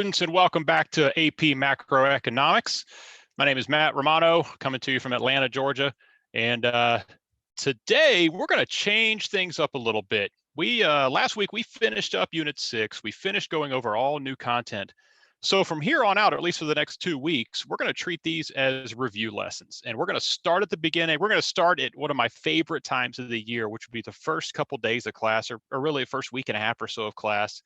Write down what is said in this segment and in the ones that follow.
Students, and welcome back to AP Macroeconomics. My name is Matt Romano, coming to you from Atlanta, Georgia. And today we're going to change things up a little bit. Last week we finished up Unit 6. We finished going over all new content. So from here on out, or at least for the next 2 weeks, we're going to treat these as review lessons. And we're going to start at the beginning. We're going to start at one of my favorite times of the year, which would be the first couple days of class, or really the first week and a half or so of class.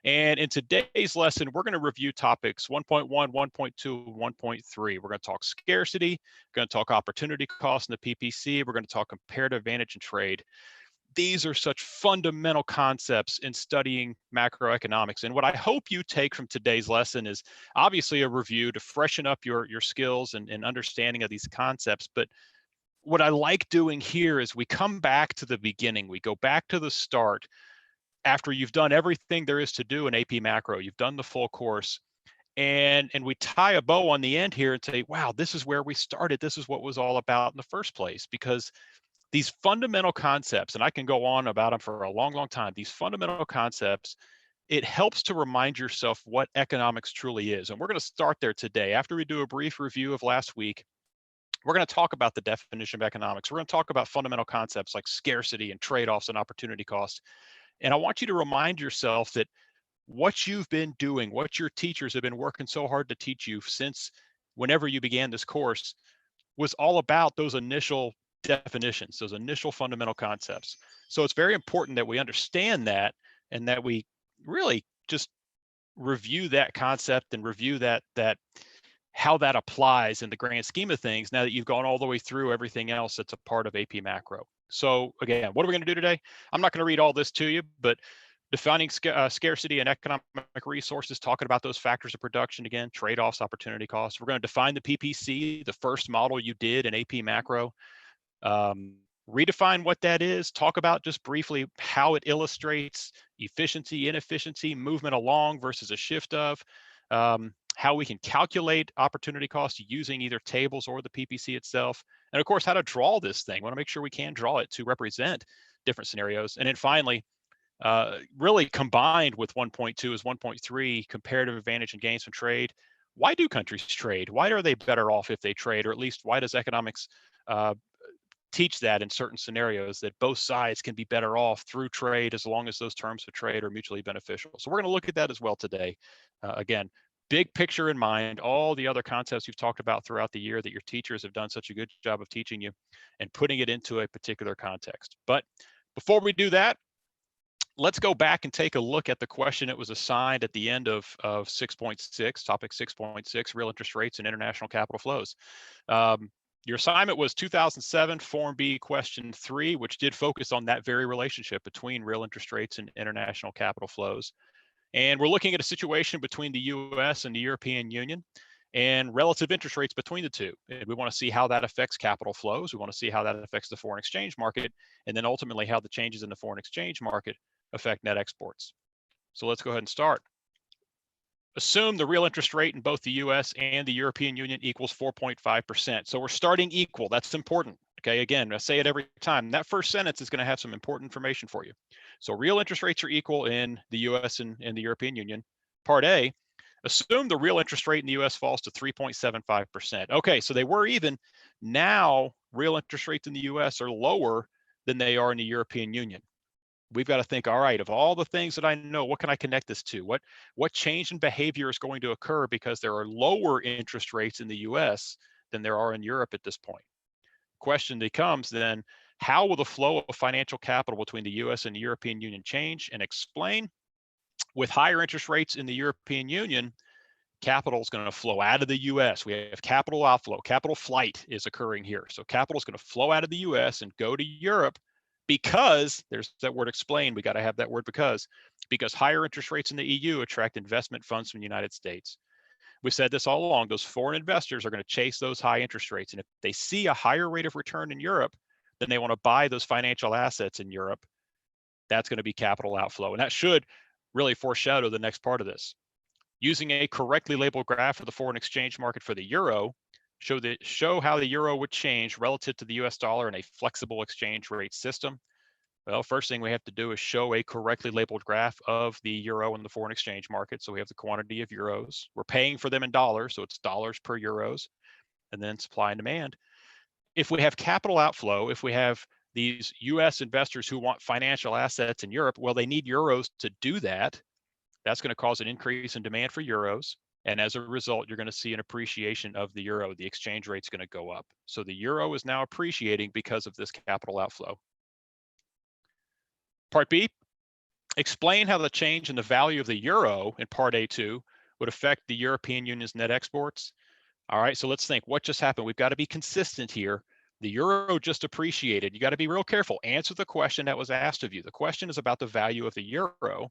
And in today's lesson, we're going to review topics 1.1, 1.2, 1.3. We're going to talk scarcity, we're going to talk opportunity cost in the PPC, we're going to talk comparative advantage and trade. These are such fundamental concepts in studying macroeconomics. And what I hope you take from today's lesson is obviously a review to freshen up your skills and understanding of these concepts. But what I like doing here is we come back to the beginning. We go back to the start after you've done everything there is to do in AP Macro. You've done the full course. And we tie a bow on the end here and say, wow, this is where we started. This is what was all about in the first place. Because these fundamental concepts, and I can go on about them for a long, long time, these fundamental concepts, it helps to remind yourself what economics truly is. And we're going to start there today. After we do a brief review of last week, we're going to talk about the definition of economics. We're going to talk about fundamental concepts like scarcity and trade-offs and opportunity cost. And I want you to remind yourself that what you've been doing, what your teachers have been working so hard to teach you since whenever you began this course, was all about those initial definitions, those initial fundamental concepts. So it's very important that we understand that and that we really just review that concept and review that how that applies in the grand scheme of things now that you've gone all the way through everything else that's a part of AP Macro. So again, what are we going to do today? I'm not going to read all this to you, but defining scarcity and economic resources, talking about those factors of production again, trade-offs, opportunity costs. We're going to define the PPC, the first model you did in AP Macro. Redefine what that is, talk about just briefly how it illustrates efficiency, inefficiency, movement along versus a shift of, how we can calculate opportunity cost using either tables or the PPC itself. And of course, how to draw this thing. We want to make sure we can draw it to represent different scenarios. And then finally, really combined with 1.2 is 1.3, comparative advantage and gains from trade. Why do countries trade? Why are they better off if they trade? Or at least why does economics teach that in certain scenarios that both sides can be better off through trade as long as those terms of trade are mutually beneficial? So we're going to look at that as well today. Again, big picture in mind, all the other concepts you've talked about throughout the year that your teachers have done such a good job of teaching you and putting it into a particular context. But before we do that, let's go back and take a look at the question that was assigned at the end of 6.6, topic 6.6, real interest rates and international capital flows. Your assignment was 2007 Form B question 3, which did focus on that very relationship between real interest rates and international capital flows. And we're looking at a situation between the US and the European Union and relative interest rates between the two. And we want to see how that affects capital flows. We want to see how that affects the foreign exchange market, and then ultimately how the changes in the foreign exchange market affect net exports. So let's go ahead and start. Assume the real interest rate in both the US and the European Union equals 4.5%. So we're starting equal. That's important. Okay, again, I say it every time. That first sentence is going to have some important information for you. So real interest rates are equal in the US and the European Union. Part A, assume the real interest rate in the US falls to 3.75%. Okay, so they were even. Now, real interest rates in the US are lower than they are in the European Union. We've got to think, all right, of all the things that I know, what can I connect this to? What change in behavior is going to occur because there are lower interest rates in the US than there are in Europe at this point? Question becomes then, how will the flow of financial capital between the US and the European Union change? And explain, with higher interest rates in the European Union, capital is going to flow out of the US. We have capital outflow, capital flight is occurring here. So capital is going to flow out of the US and go to Europe because, there's that word explain, we got to have that word because higher interest rates in the EU attract investment funds from the United States. We've said this all along, those foreign investors are going to chase those high interest rates. And if they see a higher rate of return in Europe, then they want to buy those financial assets in Europe. That's going to be capital outflow. And that should really foreshadow the next part of this. Using a correctly labeled graph for the foreign exchange market for the euro, show how the euro would change relative to the US dollar in a flexible exchange rate system. Well, first thing we have to do is show a correctly labeled graph of the euro in the foreign exchange market. So we have the quantity of euros. We're paying for them in dollars, so it's dollars per euros, and then supply and demand. If we have capital outflow, if we have these US investors who want financial assets in Europe, well, they need euros to do that. That's going to cause an increase in demand for euros. And as a result, you're going to see an appreciation of the euro. The exchange rate's going to go up. So the euro is now appreciating because of this capital outflow. Part B, explain how the change in the value of the euro in Part A2 would affect the European Union's net exports. All right, so let's think, what just happened? We've got to be consistent here. The euro just appreciated. You got to be real careful. Answer the question that was asked of you. The question is about the value of the euro.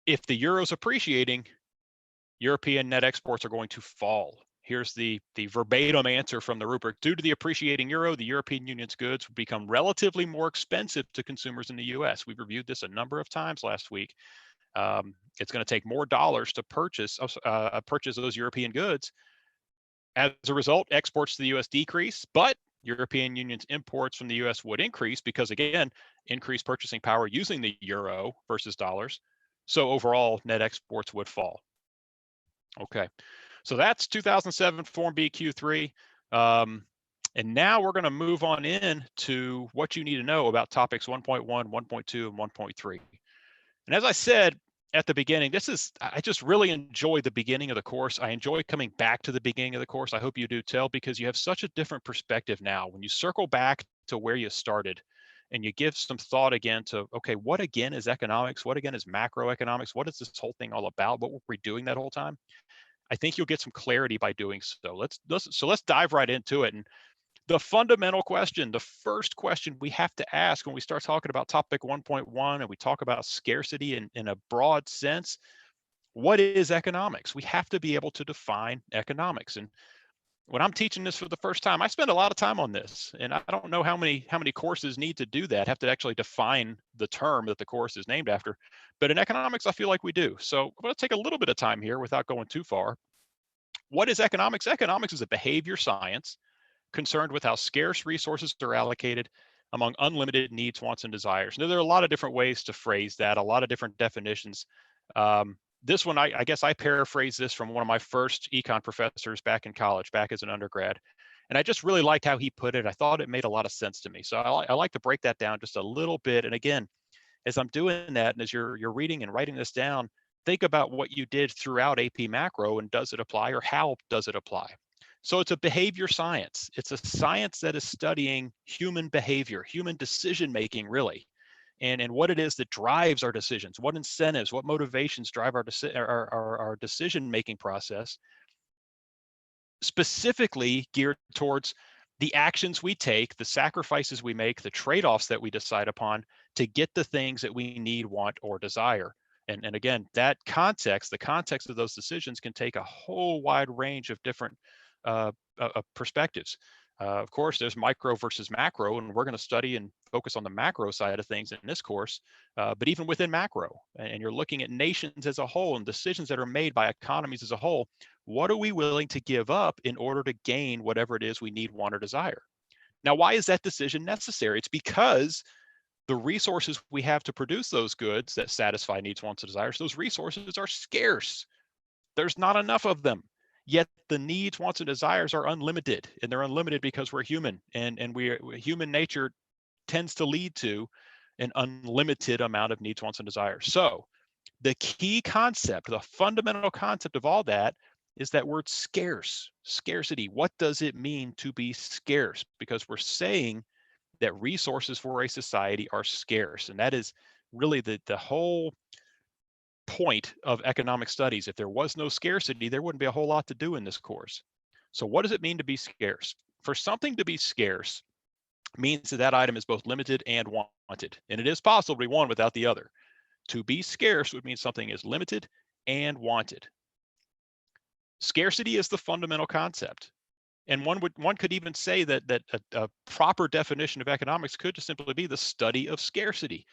If the euro is appreciating, European net exports are going to fall. Here's the verbatim answer from the rubric. Due to the appreciating euro, the European Union's goods will become relatively more expensive to consumers in the US. We reviewed this a number of times last week. It's going to take more dollars to purchase those European goods. As a result, exports to the US decrease, but European Union's imports from the US would increase because, again, increased purchasing power using the euro versus dollars. So overall, net exports would fall. Okay, so that's 2007 Form B Q3. And now we're going to move on in to what you need to know about topics 1.1, 1.2, and 1.3. And as I said at the beginning, I just really enjoy the beginning of the course. I enjoy coming back to the beginning of the course. I hope you do too, because you have such a different perspective now. When you circle back to where you started and you give some thought again to, okay, what again is economics? What again is macroeconomics? What is this whole thing all about? What were we doing that whole time? I think you'll get some clarity by doing so. Let's dive right into it. And the fundamental question, the first question we have to ask when we start talking about topic 1.1 and we talk about scarcity in a broad sense, what is economics? We have to be able to define economics. And when I'm teaching this for the first time, I spend a lot of time on this, and I don't know how many courses need to do that, have to actually define the term that the course is named after. But in economics, I feel like we do. So I'm going to take a little bit of time here without going too far. What is economics? Economics is a behavior science concerned with how scarce resources are allocated among unlimited needs, wants, and desires. Now, there are a lot of different ways to phrase that, a lot of different definitions. This one, I guess I paraphrased this from one of my first econ professors back in college, back as an undergrad. And I just really liked how he put it. I thought it made a lot of sense to me. So I like to break that down just a little bit. And again, as I'm doing that, and as you're reading and writing this down, think about what you did throughout AP Macro, and does it apply, or how does it apply? So it's a behavior science. It's a science that is studying human behavior, human decision making, really, and what it is that drives our decisions, what incentives, what motivations drive our decision making process, specifically geared towards the actions we take, the sacrifices we make, the trade-offs that we decide upon to get the things that we need, want, or desire. And again, that context, the context of those decisions can take a whole wide range of different perspectives. Of course, there's micro versus macro, and we're going to study and focus on the macro side of things in this course. But even within macro, and you're looking at nations as a whole and decisions that are made by economies as a whole, what are we willing to give up in order to gain whatever it is we need, want, or desire? Now, why is that decision necessary? It's because the resources we have to produce those goods that satisfy needs, wants, and desires, those resources are scarce. There's not enough of them. Yet the needs, wants, and desires are unlimited, and they're unlimited because we're human, and human nature tends to lead to an unlimited amount of needs, wants, and desires. So the key concept, the fundamental concept of all that is that word scarce, scarcity. What does it mean to be scarce? Because we're saying that resources for a society are scarce, and that is really the whole point of economic studies. If there was no scarcity, there wouldn't be a whole lot to do in this course. So what does it mean to be scarce? For something to be scarce means that that item is both limited and wanted, and it is possible to be one without the other. To be scarce would mean something is limited and wanted. Scarcity is the fundamental concept. And one could even say that a proper definition of economics could just simply be the study of scarcity.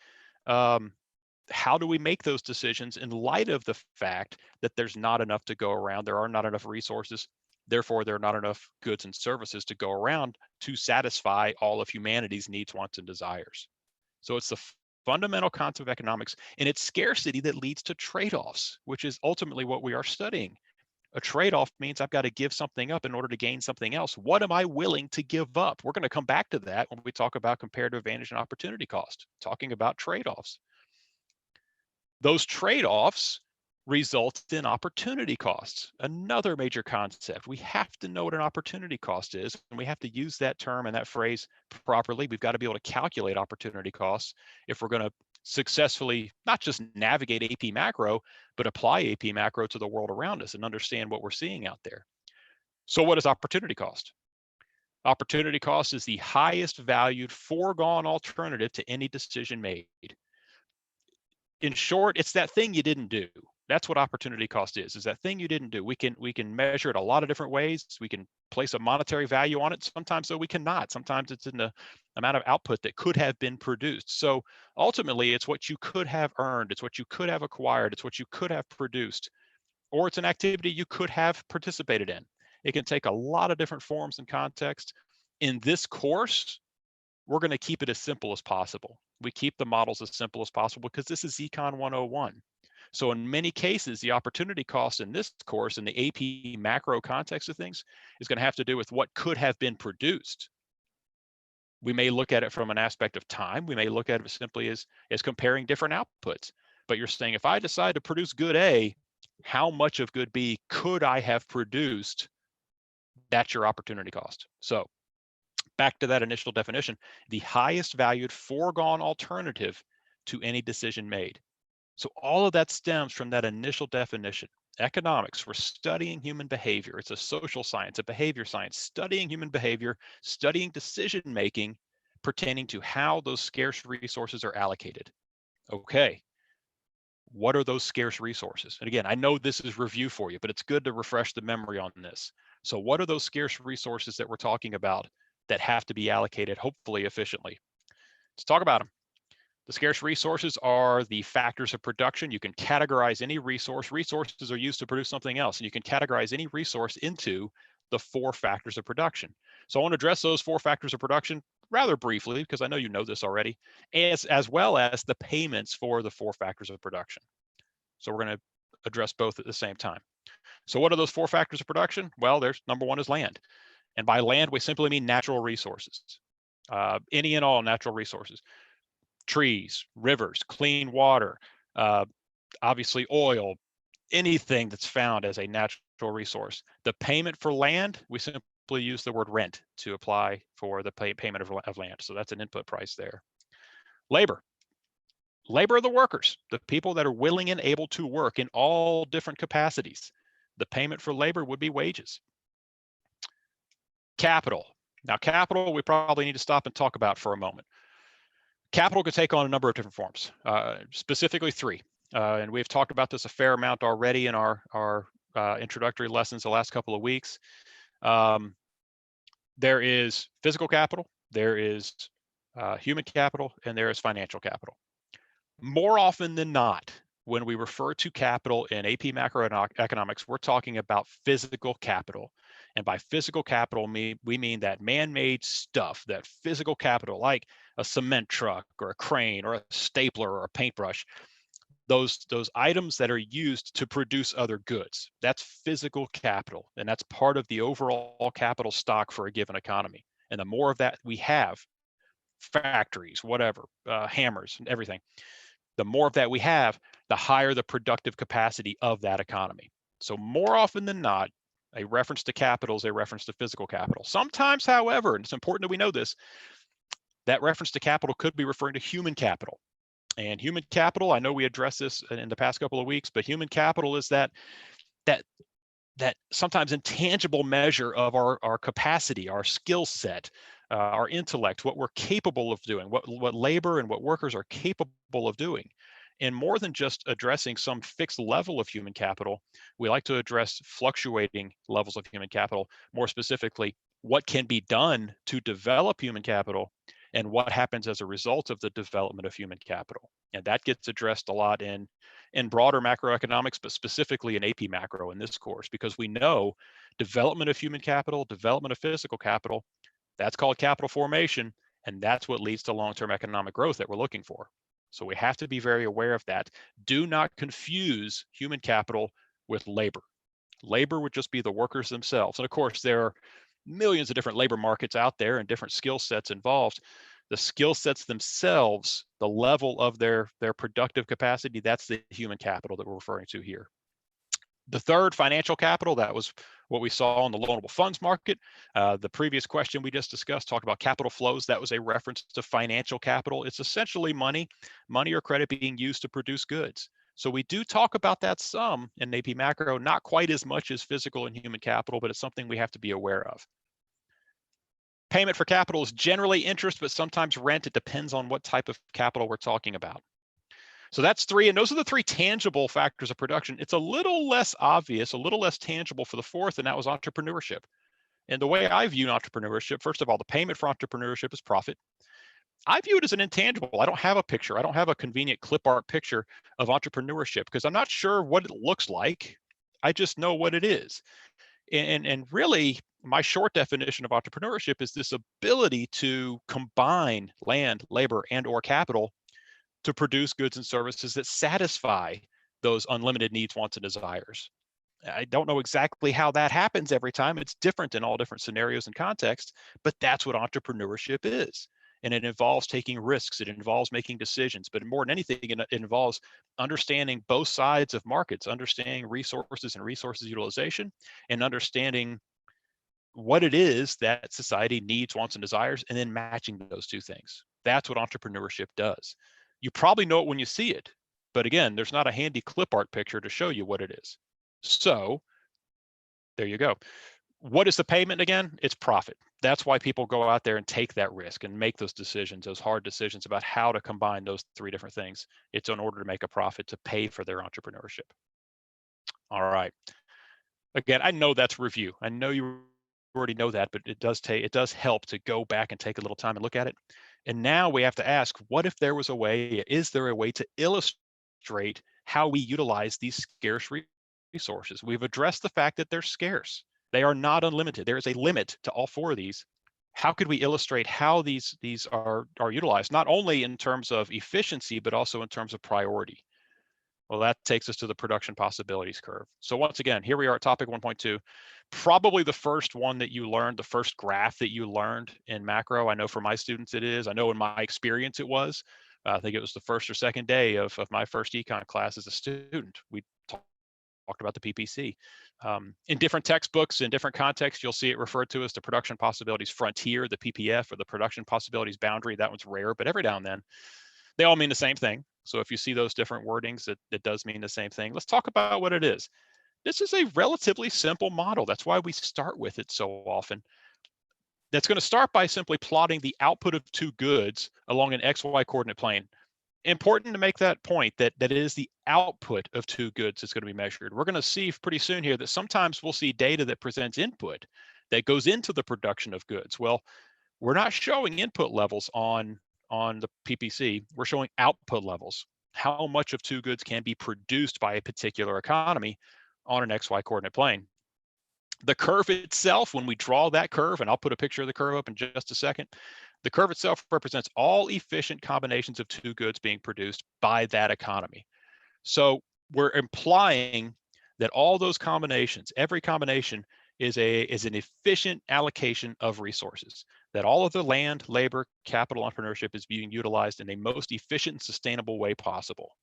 How do we make those decisions in light of the fact that there's not enough to go around? There are not enough resources. Therefore, there are not enough goods and services to go around to satisfy all of humanity's needs, wants, and desires. So it's the fundamental concept of economics, and it's scarcity that leads to trade-offs, which is ultimately what we are studying. A trade-off means I've got to give something up in order to gain something else. What am I willing to give up? We're going to come back to that when we talk about comparative advantage and opportunity cost, talking about trade-offs. Those trade-offs result in opportunity costs, another major concept. We have to know what an opportunity cost is, and we have to use that term and that phrase properly. We've got to be able to calculate opportunity costs if we're going to successfully not just navigate AP Macro, but apply AP Macro to the world around us and understand what we're seeing out there. So what is opportunity cost? Opportunity cost is the highest valued foregone alternative to any decision made. In short, it's that thing you didn't do. That's what opportunity cost is that thing you didn't do. We can measure it a lot of different ways. We can place a monetary value on it. Sometimes though we cannot. Sometimes it's in the amount of output that could have been produced. So ultimately it's what you could have earned. It's what you could have acquired. It's what you could have produced, or it's an activity you could have participated in. It can take a lot of different forms and contexts. In this course, we're going to keep it as simple as possible. We keep the models as simple as possible because this is Econ 101. So in many cases, the opportunity cost in this course in the AP macro context of things is going to have to do with what could have been produced. We may look at it from an aspect of time. We may look at it simply as comparing different outputs. But you're saying, if I decide to produce good A, how much of good B could I have produced? That's your opportunity cost. So back to that initial definition, the highest valued foregone alternative to any decision made. So all of that stems from that initial definition. Economics, we're studying human behavior. It's a social science, a behavior science, studying human behavior, studying decision making pertaining to how those scarce resources are allocated. Okay, what are those scarce resources? And again, I know this is review for you, but it's good to refresh the memory on this. So what are those scarce resources that we're talking about that have to be allocated, hopefully efficiently? Let's talk about them. The scarce resources are the factors of production. You can categorize any resource. Resources are used to produce something else, and you can categorize any resource into the 4 factors of production. So I want to address those 4 factors of production rather briefly, because I know you know this already, as well as the payments for the 4 factors of production. So we're going to address both at the same time. So what are those 4 factors of production? Well, there's number 1 is land. And by land, we simply mean natural resources, any and all natural resources. Trees, rivers, clean water, obviously oil, anything that's found as a natural resource. The payment for land, we simply use the word rent to apply for the payment of land. So that's an input price there. Labor. Labor are the workers, the people that are willing and able to work in all different capacities. The payment for labor would be wages. Capital. Now, capital, we probably need to stop and talk about for a moment. Capital could take on a number of different forms, specifically 3. And we've talked about this a fair amount already in our introductory lessons the last couple of weeks. There is physical capital, there is human capital, and there is financial capital. More often than not, when we refer to capital in AP Macroeconomics, we're talking about physical capital. And by physical capital, we mean that man-made stuff, that physical capital, like a cement truck or a crane or a stapler or a paintbrush, those items that are used to produce other goods. That's physical capital, and that's part of the overall capital stock for a given economy. And the more of that we have, factories, whatever, hammers, and everything, the more of that we have, the higher the productive capacity of that economy. So more often than not, a reference to capital is a reference to physical capital. Sometimes, however, and it's important that we know this, that reference to capital could be referring to human capital. And human capital, I know we addressed this in the past couple of weeks, but human capital is that sometimes intangible measure of our capacity, our skill set, our intellect, what we're capable of doing, what labor and what workers are capable of doing. And more than just addressing some fixed level of human capital, we like to address fluctuating levels of human capital, more specifically, what can be done to develop human capital and what happens as a result of the development of human capital. And that gets addressed a lot in broader macroeconomics, but specifically in AP Macro in this course, because we know development of human capital, development of physical capital, that's called capital formation, And that's what leads to long-term economic growth that we're looking for. So we have to be very aware of that. Do not confuse human capital with labor. Labor would just be the workers themselves. And of course, there are millions of different labor markets out there and different skill sets involved. The skill sets themselves, the level of their productive capacity, that's the human capital that we're referring to here. The third, financial capital, that was what we saw in the loanable funds market. The previous question we just discussed talked about capital flows. That was a reference to financial capital. It's essentially money or credit being used to produce goods. So we do talk about that some in AP Macro, not quite as much as physical and human capital, but it's something we have to be aware of. Payment for capital is generally interest, but sometimes rent. It depends on what type of capital we're talking about. So that's three, and those are the three tangible factors of production. It's a little less obvious, a little less tangible for the fourth, and that was entrepreneurship. And the way I view entrepreneurship, first of all, the payment for entrepreneurship is profit. I view it as an intangible. I don't have a picture. I don't have a convenient clip art picture of entrepreneurship because I'm not sure what it looks like. I just know what it is. And really, my short definition of entrepreneurship is this ability to combine land, labor, and or capital to produce goods and services that satisfy those unlimited needs, wants, and desires. I don't know exactly how that happens every time. It's different in all different scenarios and contexts, but that's what entrepreneurship is. And it involves taking risks. It involves making decisions, but more than anything, it involves understanding both sides of markets, understanding resources and resources utilization, and understanding what it is that society needs, wants, and desires, and then matching those two things. That's what entrepreneurship does. You probably know it when you see it, but again, there's not a handy clip art picture to show you what it is. So there you go. What is the payment again? It's profit. That's why people go out there and take that risk and make those decisions, those hard decisions about how to combine those three different things. It's in order to make a profit to pay for their entrepreneurship. All right. Again, I know that's review. I know you already know that, but it does help to go back and take a little time and look at it. And now we have to ask, what if there was a way, is there a way to illustrate how we utilize these scarce resources? We've addressed the fact that they're scarce. They are not unlimited. There is a limit to all four of these. How could we illustrate how these are utilized, not only in terms of efficiency, but also in terms of priority? Well, that takes us to the production possibilities curve. So once again, here we are at topic 1.2, probably the first one that you learned, the first graph that you learned in macro. I know for my students it is. I know in my experience it was. I think it was the first or second day of my first econ class as a student. We talked about the PPC. In different textbooks, in different contexts, you'll see it referred to as the production possibilities frontier, the PPF, or the production possibilities boundary. That one's rare, but every now and then, they all mean the same thing. So if you see those different wordings, it does mean the same thing. Let's talk about what it is. This is a relatively simple model. That's why we start with it so often. That's going to start by simply plotting the output of two goods along an XY coordinate plane. Important to make that point that it is the output of two goods that's going to be measured. We're going to see pretty soon here that sometimes we'll see data that presents input that goes into the production of goods. Well, we're not showing input levels on the PPC, we're showing output levels, how much of two goods can be produced by a particular economy on an XY coordinate plane. The curve itself, when we draw that curve, and I'll put a picture of the curve up in just a second, the curve itself represents all efficient combinations of two goods being produced by that economy. So we're implying that all those combinations, every combination is an efficient allocation of resources, that all of the land, labor, capital, entrepreneurship is being utilized in a most efficient and sustainable way possible.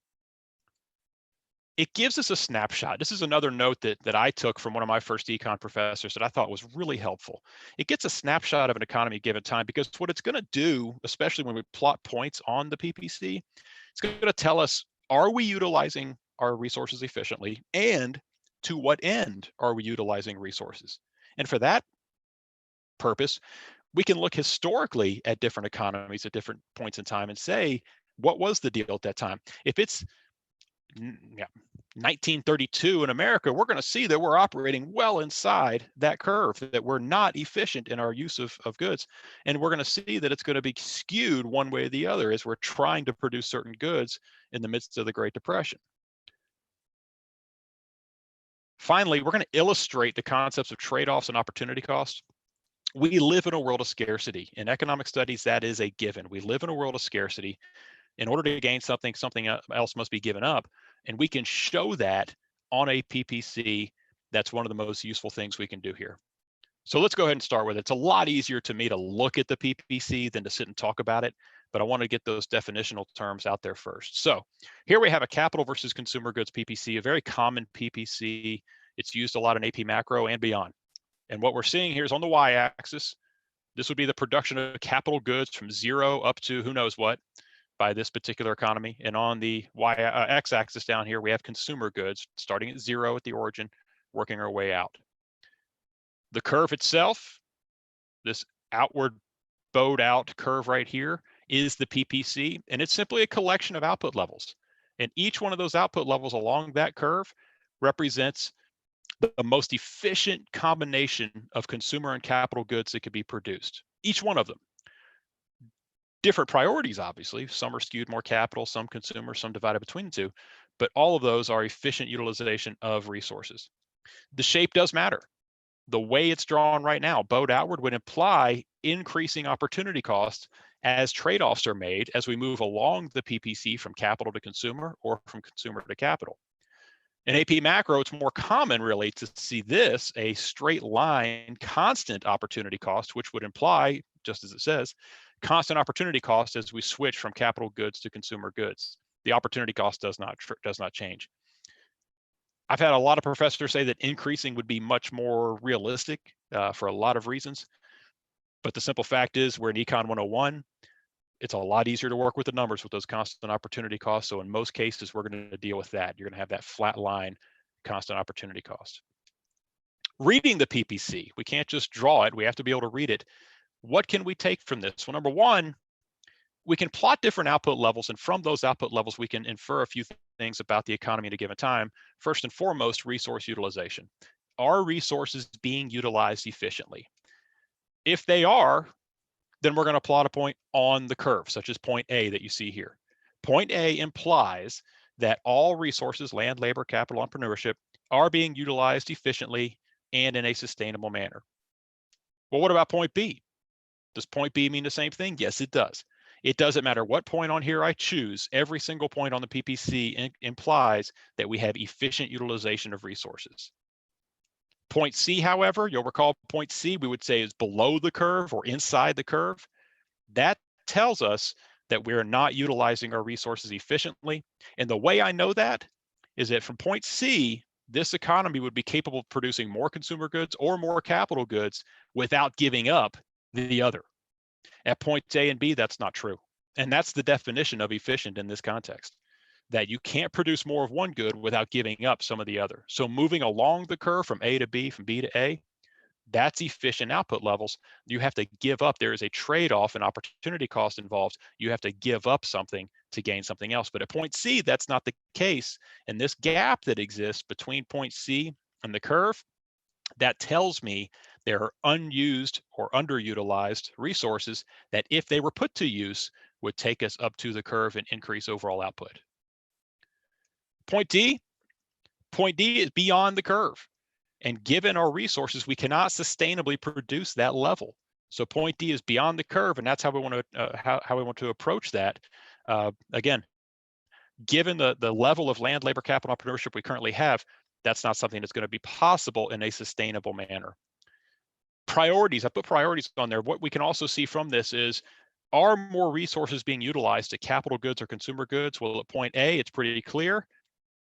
It gives us a snapshot. This is another note that I took from one of my first econ professors that I thought was really helpful. It gets a snapshot of an economy at a given time, because what it's going to do, especially when we plot points on the PPC, it's going to tell us, are we utilizing our resources efficiently, and to what end are we utilizing resources? And for that purpose, we can look historically at different economies at different points in time and say, what was the deal at that time? If it's 1932 in America, we're going to see that we're operating well inside that curve, that we're not efficient in our use of goods. And we're going to see that it's going to be skewed one way or the other as we're trying to produce certain goods in the midst of the Great Depression. Finally, we're going to illustrate the concepts of trade-offs and opportunity costs. We live in a world of scarcity. In economic studies, that is a given. We live in a world of scarcity. In order to gain something, something else must be given up. And we can show that on a PPC. That's one of the most useful things we can do here. So let's go ahead and start with it. It's a lot easier to me to look at the PPC than to sit and talk about it, but I want to get those definitional terms out there first. So here we have a capital versus consumer goods PPC, a very common PPC. It's used a lot in AP Macro and beyond. And what we're seeing here is on the y-axis, this would be the production of capital goods from zero up to who knows what by this particular economy. And on the x-axis down here, we have consumer goods starting at zero at the origin, working our way out. The curve itself, this outward bowed out curve right here, is the PPC, and it's simply a collection of output levels. And each one of those output levels along that curve represents the most efficient combination of consumer and capital goods that could be produced. Each one of them. Different priorities, obviously. Some are skewed more capital, some consumer, some divided between the two, but all of those are efficient utilization of resources. The shape does matter. The way it's drawn right now, bowed outward, would imply increasing opportunity costs as trade-offs are made as we move along the PPC from capital to consumer or from consumer to capital. In AP Macro, it's more common really to see this, a straight line constant opportunity cost, which would imply, just as it says, constant opportunity cost as we switch from capital goods to consumer goods. The opportunity cost does not change. I've had a lot of professors say that increasing would be much more realistic for a lot of reasons. But the simple fact is we're in Econ 101. It's a lot easier to work with the numbers with those constant opportunity costs. So in most cases, we're going to deal with that. You're going to have that flat line constant opportunity cost. Reading the PPC, we can't just draw it. We have to be able to read it. What can we take from this? Well, number one, we can plot different output levels, and from those output levels, we can infer a few things about the economy at a given time. First and foremost, resource utilization. Are resources being utilized efficiently? If they are, then we're going to plot a point on the curve, such as point A that you see here. Point A implies that all resources, land, labor, capital, entrepreneurship, are being utilized efficiently and in a sustainable manner. Well, what about point B? Does point B mean the same thing? Yes, it does. It doesn't matter what point on here I choose. Every single point on the PPC implies that we have efficient utilization of resources. Point C, however, you'll recall point C we would say is below the curve or inside the curve. That tells us that we're not utilizing our resources efficiently. And the way I know that is that from point C, this economy would be capable of producing more consumer goods or more capital goods without giving up the other. At points A and B, that's not true. And that's the definition of efficient in this context, that you can't produce more of one good without giving up some of the other. So moving along the curve from A to B, from B to A, that's efficient output levels. You have to give up. There is a trade-off and opportunity cost involved. You have to give up something to gain something else. But at point C, that's not the case. And this gap that exists between point C and the curve, that tells me there are unused or underutilized resources that if they were put to use would take us up to the curve and increase overall output. Point D is beyond the curve. And given our resources, we cannot sustainably produce that level. So point D is beyond the curve, and that's how we want to how we want to approach that. Again, given the level of land, labor, capital, entrepreneurship we currently have, that's not something that's going to be possible in a sustainable manner. Priorities, I put priorities on there. What we can also see from this is, are more resources being utilized to capital goods or consumer goods? Well, at point A, it's pretty clear.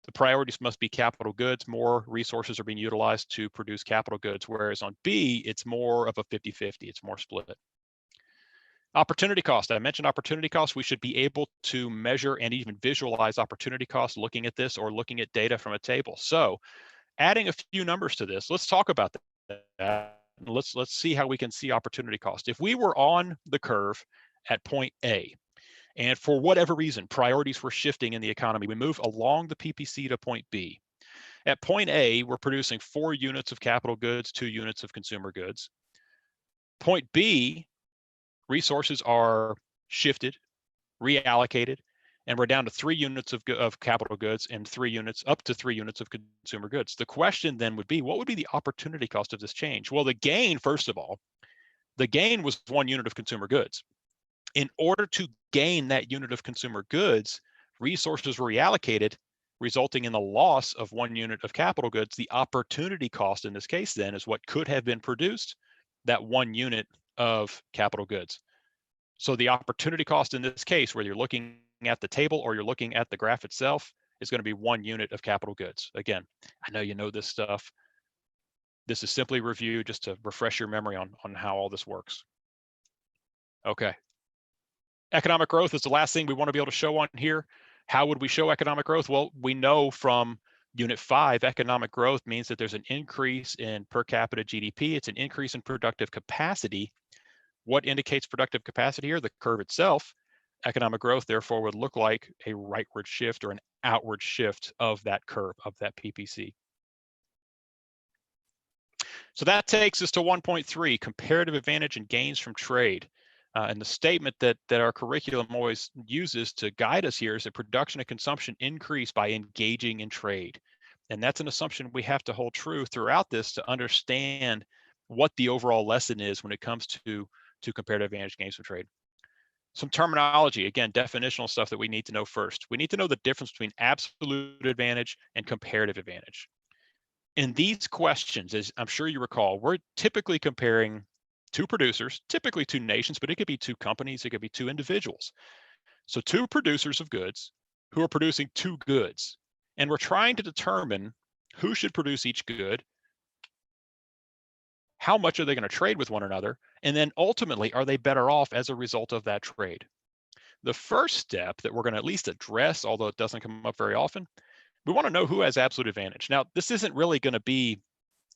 The priorities must be capital goods. More resources are being utilized to produce capital goods, whereas on B, it's more of a 50-50. It's more split. Opportunity cost. I mentioned opportunity cost. We should be able to measure and even visualize opportunity cost looking at this or looking at data from a table. So adding a few numbers to this, let's talk about that. Let's see how we can see opportunity cost. If we were on the curve at point A, and for whatever reason, priorities were shifting in the economy, we move along the PPC to point B. At point A, we're producing 4 units of capital goods, 2 units of consumer goods. Point B, resources are shifted, reallocated, and we're down to 3 units of capital goods and 3 units, up to 3 units of consumer goods. The question then would be, what would be the opportunity cost of this change? Well, the gain, first of all, The gain was 1 unit of consumer goods. In order to gain that unit of consumer goods, resources were reallocated, resulting in the loss of 1 unit of capital goods. The opportunity cost in this case then is what could have been produced, that 1 unit of capital goods. So the opportunity cost in this case, whether you're looking at the table or you're looking at the graph itself, is going to be 1 unit of capital goods. Again, I know you know this stuff. This is simply review just to refresh your memory on how all this works. Okay. Economic growth is the last thing we want to be able to show on here. How would we show economic growth? Well, we know from Unit 5, economic growth means that there's an increase in per capita GDP. It's an increase in productive capacity. What indicates productive capacity here? The curve itself. Economic growth, therefore, would look like a rightward shift or an outward shift of that curve, of that PPC. So that takes us to 1.3, comparative advantage and gains from trade. And the statement that our curriculum always uses to guide us here is that production and consumption increase by engaging in trade. And that's an assumption we have to hold true throughout this to understand what the overall lesson is when it comes to comparative advantage, gains from trade. Some terminology, again, definitional stuff that we need to know first. We need to know the difference between absolute advantage and comparative advantage. In these questions, as I'm sure you recall, we're typically comparing two producers, typically two nations, but it could be two companies, it could be two individuals. So two producers of goods who are producing two goods. And we're trying to determine who should produce each good, how much are they going to trade with one another, and then ultimately, are they better off as a result of that trade? The first step that we're going to at least address, although it doesn't come up very often, we want to know who has absolute advantage. Now, this isn't really going to be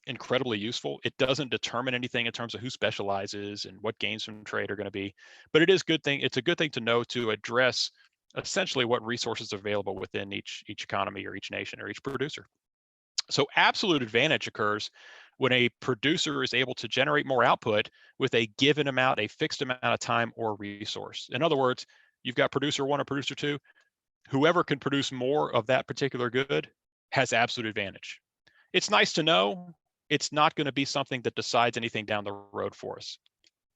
incredibly useful. It doesn't determine anything in terms of who specializes and what gains from trade are going to be, but it is good thing. It's a good thing to know to address essentially what resources are available within each economy or each nation or each producer. So absolute advantage occurs when a producer is able to generate more output with a given amount, a fixed amount of time or resource. In other words, you've got producer one or producer two, whoever can produce more of that particular good has absolute advantage. It's nice to know. It's not going to be something that decides anything down the road for us.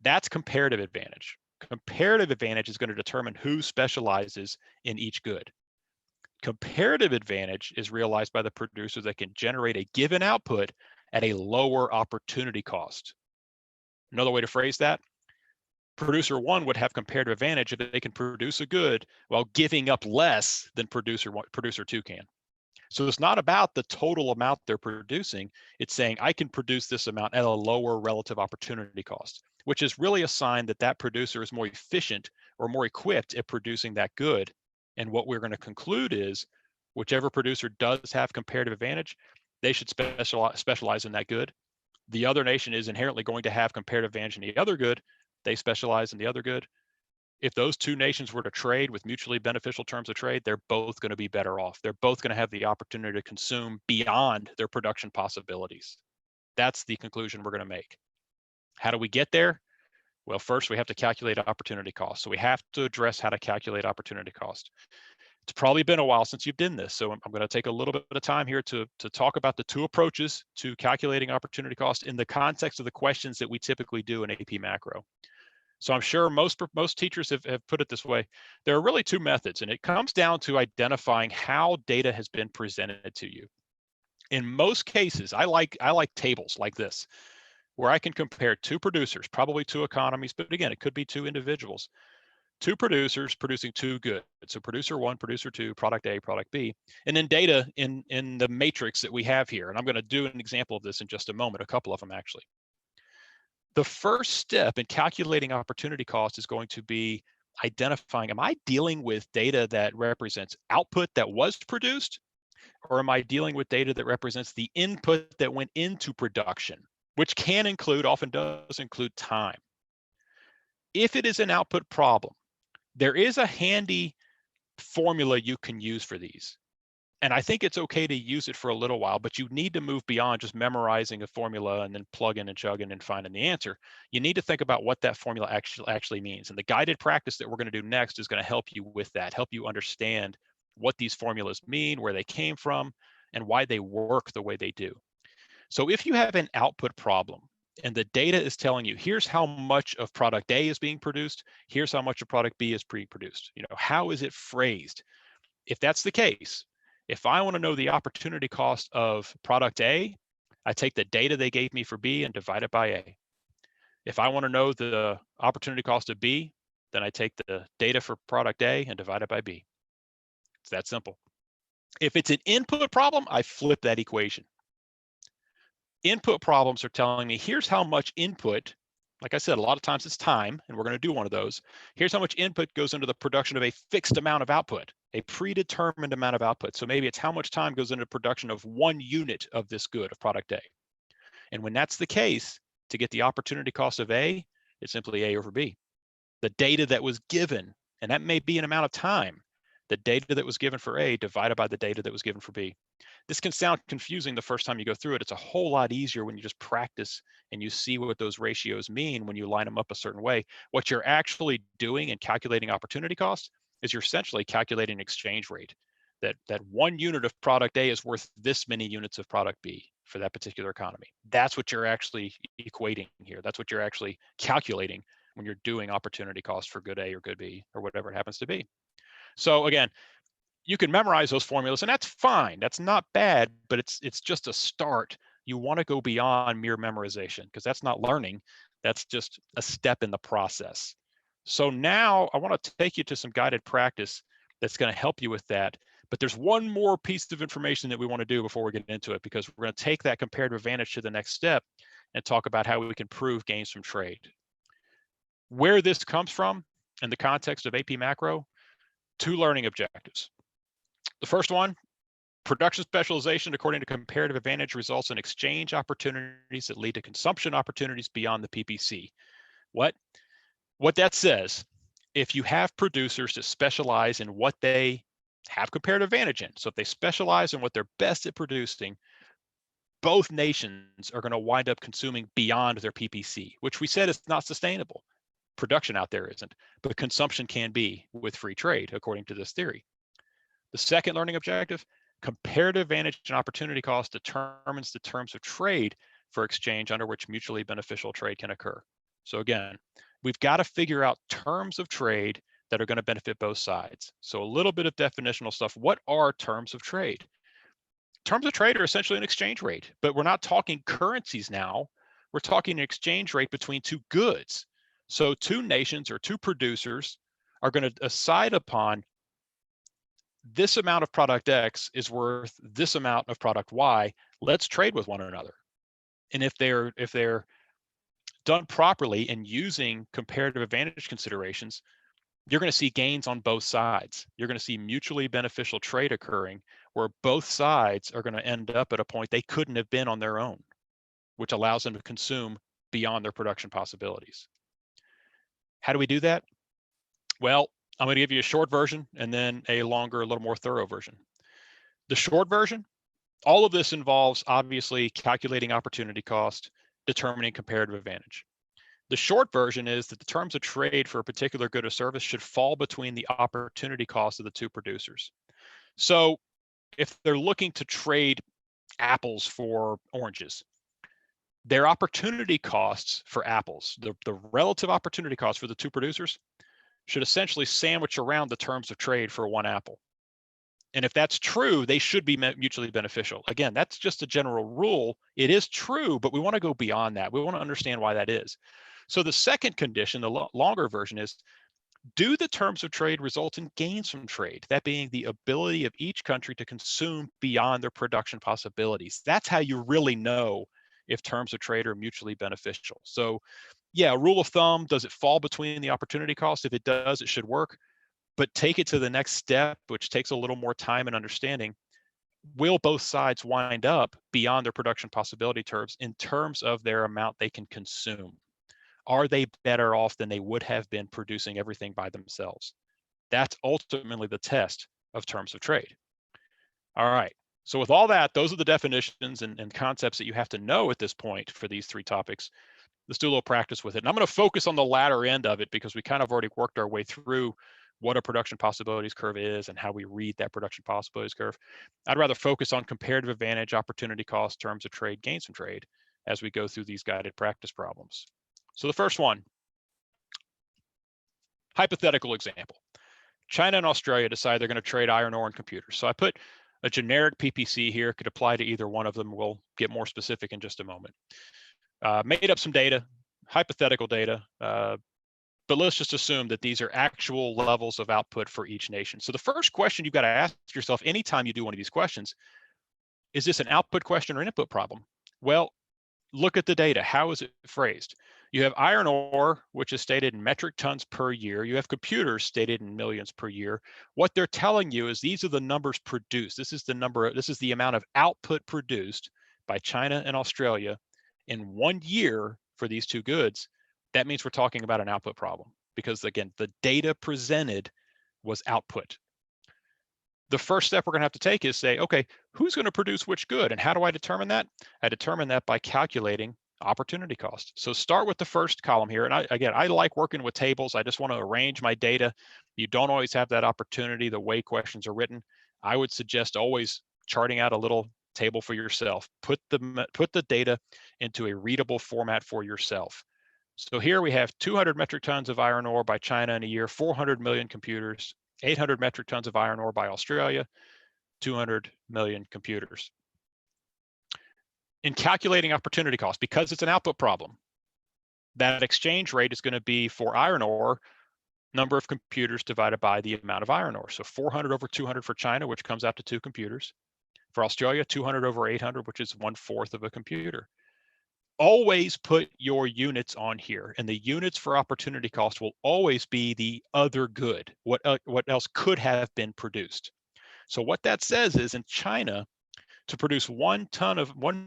That's comparative advantage. Comparative advantage is going to determine who specializes in each good. Comparative advantage is realized by the producer that can generate a given output at a lower opportunity cost. Another way to phrase that, producer one would have comparative advantage if they can produce a good while giving up less than producer two can. So it's not about the total amount they're producing. It's saying I can produce this amount at a lower relative opportunity cost, which is really a sign that that producer is more efficient or more equipped at producing that good. And what we're going to conclude is whichever producer does have comparative advantage, they should specialize in that good. The other nation is inherently going to have comparative advantage in the other good. They specialize in the other good. If those two nations were to trade with mutually beneficial terms of trade, they're both going to be better off. They're both going to have the opportunity to consume beyond their production possibilities. That's the conclusion we're going to make. How do we get there? Well, first we have to calculate opportunity cost. So we have to address how to calculate opportunity cost. It's probably been a while since you've done this, so I'm going to take a little bit of time here to talk about the two approaches to calculating opportunity cost in the context of the questions that we typically do in AP Macro. So I'm sure most teachers have put it this way. There are really two methods, and it comes down to identifying how data has been presented to you. In most cases, I like tables like this, where I can compare two producers, probably two economies, but again, it could be two individuals. Two producers producing two goods. So producer one, producer two, product A, product B, and then data in the matrix that we have here. And I'm going to do an example of this in just a moment, a couple of them actually. The first step in calculating opportunity cost is going to be identifying, am I dealing with data that represents output that was produced, or am I dealing with data that represents the input that went into production, which can include, often does include time. If it is an output problem, there is a handy formula you can use for these. And I think it's okay to use it for a little while, but you need to move beyond just memorizing a formula and then plugging and chugging and finding the answer. You need to think about what that formula actually means. And the guided practice that we're going to do next is going to help you with that, help you understand what these formulas mean, where they came from, and why they work the way they do. So if you have an output problem, and the data is telling you, here's how much of product A is being produced, here's how much of product B is pre-produced. How is it phrased? If that's the case, if I want to know the opportunity cost of product A, I take the data they gave me for B and divide it by A. If I want to know the opportunity cost of B, then I take the data for product A and divide it by B. It's that simple. If it's an input problem, I flip that equation. Input problems are telling me, here's how much input, like I said, a lot of times it's time, and we're going to do one of those. Here's how much input goes into the production of a fixed amount of output, a predetermined amount of output. So maybe it's how much time goes into production of 1 unit of this good, of product A. And when that's the case, to get the opportunity cost of A, it's simply A over B. The data that was given, and that may be an amount of time, the data that was given for A divided by the data that was given for B. This can sound confusing the first time you go through it. It's a whole lot easier when you just practice and you see what those ratios mean when you line them up a certain way. What you're actually doing in calculating opportunity cost is you're essentially calculating exchange rate. That 1 unit of product A is worth this many units of product B for that particular economy. That's what you're actually equating here. That's what you're actually calculating when you're doing opportunity cost for good A or good B or whatever it happens to be. So again, you can memorize those formulas, and that's fine. That's not bad, but it's just a start. You want to go beyond mere memorization, because that's not learning. That's just a step in the process. So now I want to take you to some guided practice that's going to help you with that. But there's one more piece of information that we want to do before we get into it, because we're going to take that comparative advantage to the next step and talk about how we can prove gains from trade. Where this comes from in the context of AP Macro, 2 learning objectives. The first one, production specialization according to comparative advantage results in exchange opportunities that lead to consumption opportunities beyond the PPC. What that says, if you have producers that specialize in what they have comparative advantage in, so if they specialize in what they're best at producing, both nations are going to wind up consuming beyond their PPC, which we said is not sustainable. Production out there isn't, but consumption can be with free trade, according to this theory. The second learning objective, comparative advantage and opportunity cost determines the terms of trade for exchange under which mutually beneficial trade can occur. So again, we've got to figure out terms of trade that are going to benefit both sides. So a little bit of definitional stuff. What are terms of trade? Terms of trade are essentially an exchange rate, but we're not talking currencies now. We're talking an exchange rate between 2 goods. So 2 nations or 2 producers are going to decide upon this amount of product X is worth this amount of product Y. Let's trade with one another. And if they're done properly and using comparative advantage considerations, you're going to see gains on both sides. You're going to see mutually beneficial trade occurring where both sides are going to end up at a point they couldn't have been on their own, which allows them to consume beyond their production possibilities. How do we do that? Well, I'm going to give you a short version and then a longer, a little more thorough version. The short version, all of this involves obviously calculating opportunity cost, determining comparative advantage. The short version is that the terms of trade for a particular good or service should fall between the opportunity cost of the 2 producers. So if they're looking to trade apples for oranges, their opportunity costs for apples, the relative opportunity cost for the 2 producers, should essentially sandwich around the terms of trade for 1 apple. And if that's true, they should be mutually beneficial. Again, that's just a general rule. It is true, but we want to go beyond that. We want to understand why that is. So the second condition, the longer version, is, do the terms of trade result in gains from trade? That being the ability of each country to consume beyond their production possibilities. That's how you really know if terms of trade are mutually beneficial. So yeah, rule of thumb, does it fall between the opportunity cost? If it does, it should work. But take it to the next step, which takes a little more time and understanding. Will both sides wind up beyond their production possibility terms in terms of their amount they can consume? Are they better off than they would have been producing everything by themselves? That's ultimately the test of terms of trade. All right. So with all that, those are the definitions and concepts that you have to know at this point for these 3 topics. Let's do a little practice with it. And I'm going to focus on the latter end of it because we kind of already worked our way through what a production possibilities curve is and how we read that production possibilities curve. I'd rather focus on comparative advantage, opportunity cost, terms of trade, gains from trade, as we go through these guided practice problems. So the first one, hypothetical example. China and Australia decide they're going to trade iron ore and computers. So I put a generic PPC here, could apply to either one of them. We'll get more specific in just a moment. Made up some data, hypothetical data, but let's just assume that these are actual levels of output for each nation. So the first question you've got to ask yourself anytime you do one of these questions, is this an output question or an input problem? Well, look at the data. How is it phrased? You have iron ore, which is stated in metric tons per year. You have computers stated in millions per year. What they're telling you is these are the numbers produced. This is the amount of output produced by China and Australia in 1 year for these two goods. That means we're talking about an output problem because, again, the data presented was output. The first step we're going to have to take is say, okay, who's going to produce which good? And how do I determine that? I determine that by calculating opportunity cost. So start with the first column here. And I like working with tables. I just want to arrange my data. You don't always have that opportunity the way questions are written. I would suggest always charting out a little table for yourself. Put the data into a readable format for yourself. So here we have 200 metric tons of iron ore by China in a year, 400 million computers, 800 metric tons of iron ore by Australia, 200 million computers. In calculating opportunity cost, because it's an output problem, that exchange rate is going to be for iron ore, number of computers divided by the amount of iron ore. So 400 over 200 for China, which comes out to 2 computers. For Australia, 200 over 800, which is 1/4 of a computer. Always put your units on here, and the units for opportunity cost will always be the other good, what else could have been produced. So what that says is in China, to produce 1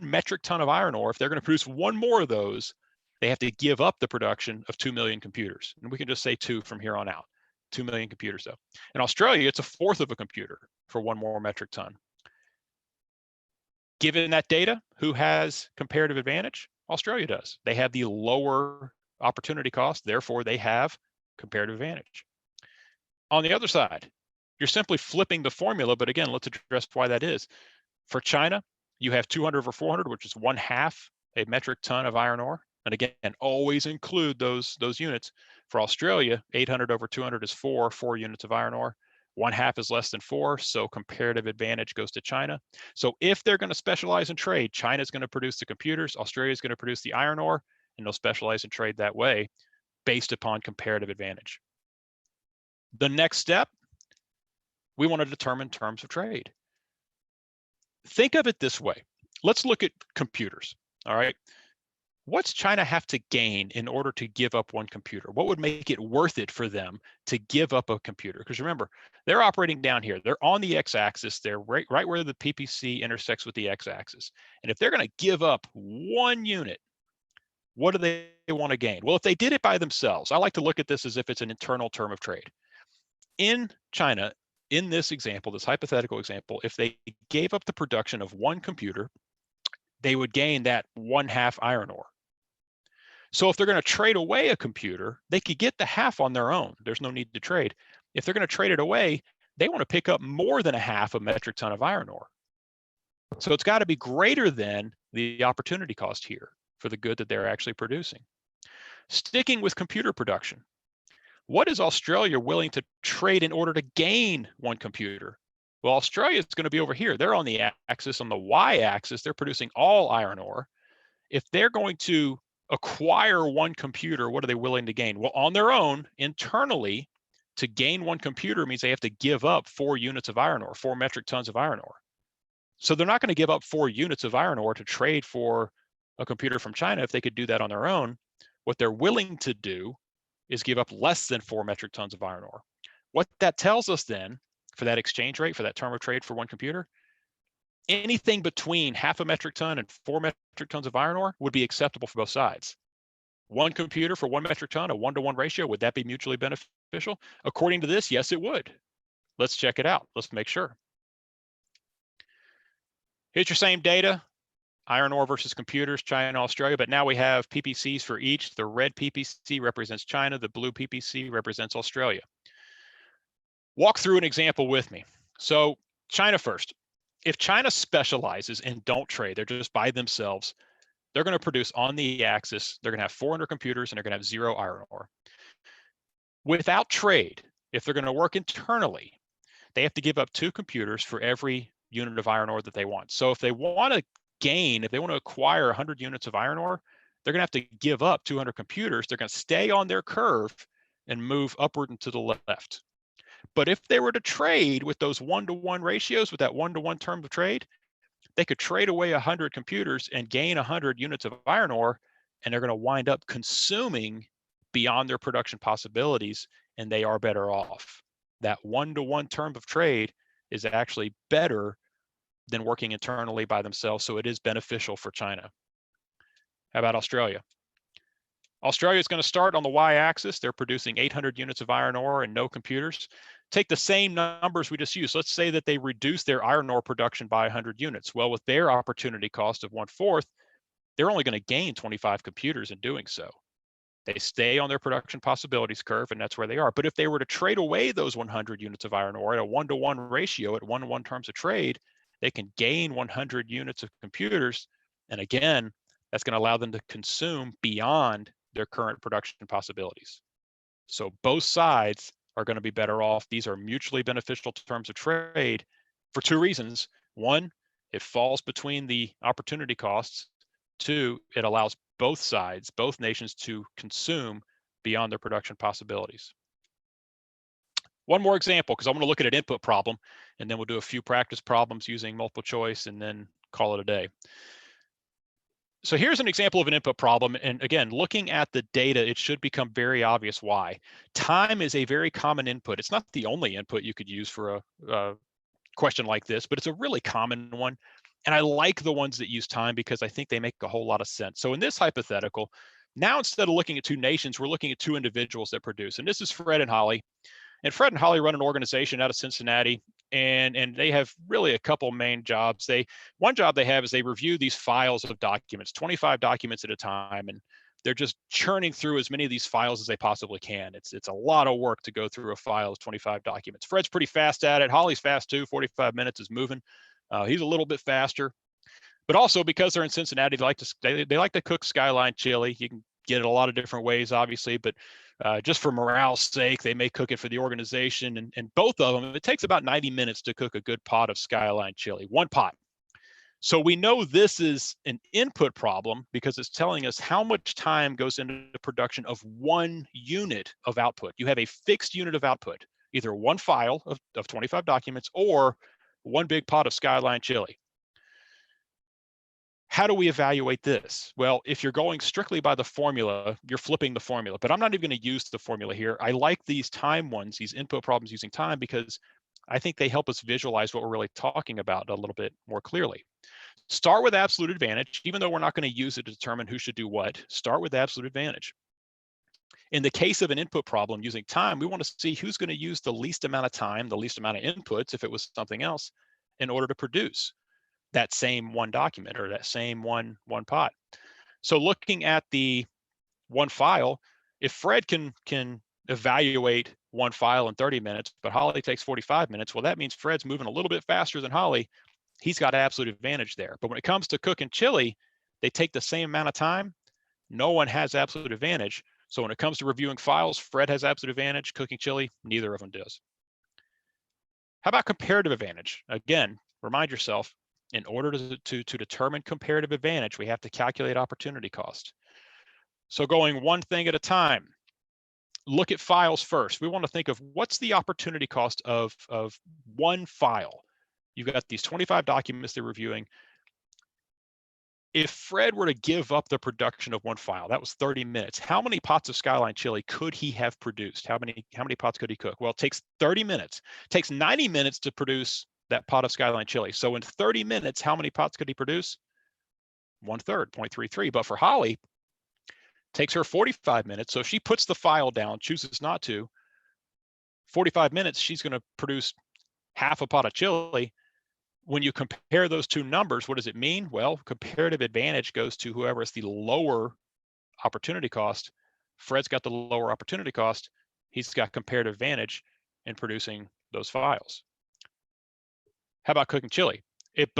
metric ton of iron ore, if they're going to produce one more of those, they have to give up the production of 2 million computers. And we can just say 2 from here on out, 2 million computers though. In Australia, it's 1/4 of a computer for 1 more metric ton. Given that data, who has comparative advantage? Australia does. They have the lower opportunity cost, therefore they have comparative advantage. On the other side, you're simply flipping the formula, but again, let's address why that is. For China, you have 200 over 400, which is 1/2 a metric ton of iron ore. And again, always include those units. For Australia, 800 over 200 is 4 units of iron ore. 1/2 is less than 4, so comparative advantage goes to China. So if they're going to specialize in trade, China's going to produce the computers, Australia's going to produce the iron ore, and they'll specialize in trade that way based upon comparative advantage. The next step, we want to determine terms of trade. Think of it this way. Let's look at computers, all right? What's China have to gain in order to give up 1 computer? What would make it worth it for them to give up a computer? Because remember, they're operating down here. They're on the x-axis. They're right where the PPC intersects with the x-axis. And if they're going to give up 1 unit, what do they want to gain? Well, if they did it by themselves, I like to look at this as if it's an internal term of trade. In China, in this example, this hypothetical example, if they gave up the production of 1 computer, they would gain that 1/2 iron ore. So if they're going to trade away a computer, they could get the half on their own. There's no need to trade. If they're going to trade it away, they want to pick up more than 1/2 a metric ton of iron ore. So it's got to be greater than the opportunity cost here for the good that they're actually producing. Sticking with computer production, what is Australia willing to trade in order to gain 1 computer? Well, Australia is going to be over here. They're on the axis, on the y-axis, they're producing all iron ore. If they're going to acquire 1 computer, what are they willing to gain? Well, on their own, internally, to gain 1 computer means they have to give up 4 units of iron ore, 4 metric tons of iron ore. So they're not going to give up 4 units of iron ore to trade for a computer from China if they could do that on their own. What they're willing to do is give up less than 4 metric tons of iron ore. What that tells us then, for that exchange rate, for that term of trade for 1 computer, anything between 1/2 a metric ton and 4 metric tons of iron ore would be acceptable for both sides. 1 computer for 1 metric ton, a 1-to-1 ratio, would that be mutually beneficial? According to this, yes, it would. Let's check it out. Let's make sure. Here's your same data, iron ore versus computers, China and Australia, but now we have PPCs for each. The red PPC represents China, the blue PPC represents Australia. Walk through an example with me. So China first. If China specializes and don't trade, they're just by themselves, they're going to produce on the axis, they're going to have 400 computers and they're going to have 0 iron ore. Without trade, if they're going to work internally, they have to give up 2 computers for every unit of iron ore that they want. So if they want to gain, if they want to acquire 100 units of iron ore, they're going to have to give up 200 computers. They're going to stay on their curve and move upward and to the left. But if they were to trade with those 1-to-1 ratios, with that 1-to-1 term of trade, they could trade away 100 computers and gain 100 units of iron ore, and they're going to wind up consuming beyond their production possibilities, and they are better off. That 1-to-1 term of trade is actually better than working internally by themselves, so it is beneficial for China. How about Australia? Australia is going to start on the y-axis. They're producing 800 units of iron ore and no computers. Take the same numbers we just used. Let's say that they reduce their iron ore production by 100 units. Well, with their opportunity cost of 1/4, they're only going to gain 25 computers in doing so. They stay on their production possibilities curve, and that's where they are. But if they were to trade away those 100 units of iron ore at a 1-to-1 ratio, at 1-to-1 terms of trade, they can gain 100 units of computers. And again, that's going to allow them to consume beyond their current production possibilities. So both sides are going to be better off. These are mutually beneficial terms of trade for 2 reasons. 1, it falls between the opportunity costs. 2, it allows both sides, both nations, to consume beyond their production possibilities. One more example, because I'm going to look at an input problem, and then we'll do a few practice problems using multiple choice and then call it a day. So here's an example of an input problem. And again, looking at the data, it should become very obvious why. Time is a very common input. It's not the only input you could use for a question like this, but it's a really common one. And I like the ones that use time because I think they make a whole lot of sense. So in this hypothetical, now instead of looking at 2 nations, we're looking at 2 individuals that produce. And this is Fred and Holly. And Fred and Holly run an organization out of Cincinnati, and they have really a couple main jobs. One job they have is they review these files of documents, 25 documents at a time, and they're just churning through as many of these files as they possibly can. It's a lot of work to go through a file of 25 documents. Fred's pretty fast at it. Holly's fast too. 45 minutes is moving. He's a little bit faster, but also because they're in Cincinnati, they like to cook Skyline chili. You can get it a lot of different ways, obviously, but just for morale's sake, they may cook it for the organization. And both of them, it takes about 90 minutes to cook a good pot of Skyline chili, 1 pot. So we know this is an input problem because it's telling us how much time goes into the production of 1 unit of output. You have a fixed unit of output, either 1 file of 25 documents or 1 big pot of Skyline chili. How do we evaluate this? Well, if you're going strictly by the formula, you're flipping the formula, but I'm not even going to use the formula here. I like these time ones, these input problems using time, because I think they help us visualize what we're really talking about a little bit more clearly. Start with absolute advantage, even though we're not going to use it to determine who should do what. Start with absolute advantage. In the case of an input problem using time, we want to see who's going to use the least amount of time, the least amount of inputs, if it was something else, in order to produce that same 1 document or that same one pot. So looking at the 1 file, if Fred can evaluate 1 file in 30 minutes, but Holly takes 45 minutes, well, that means Fred's moving a little bit faster than Holly. He's got absolute advantage there. But when it comes to cooking chili, they take the same amount of time. No one has absolute advantage. So when it comes to reviewing files, Fred has absolute advantage. Cooking chili, neither of them does. How about comparative advantage? Again, remind yourself, in order to determine comparative advantage, we have to calculate opportunity cost. So going one thing at a time, look at files first. We want to think of what's the opportunity cost of 1 file. You've got these 25 documents they're reviewing. If Fred were to give up the production of 1 file, that was 30 minutes. How many pots of Skyline chili could he have produced? How many pots could he cook? Well, it takes 30 minutes. It takes 90 minutes to produce that pot of Skyline chili. So in 30 minutes, how many pots could he produce? 1/3, 0.33. But for Holly, it takes her 45 minutes. So if she puts the file down, chooses not to, 45 minutes, she's going to produce half a pot of chili. When you compare those 2 numbers, what does it mean? Well, comparative advantage goes to whoever has the lower opportunity cost. Fred's got the lower opportunity cost. He's got comparative advantage in producing those files. How about cooking chili? It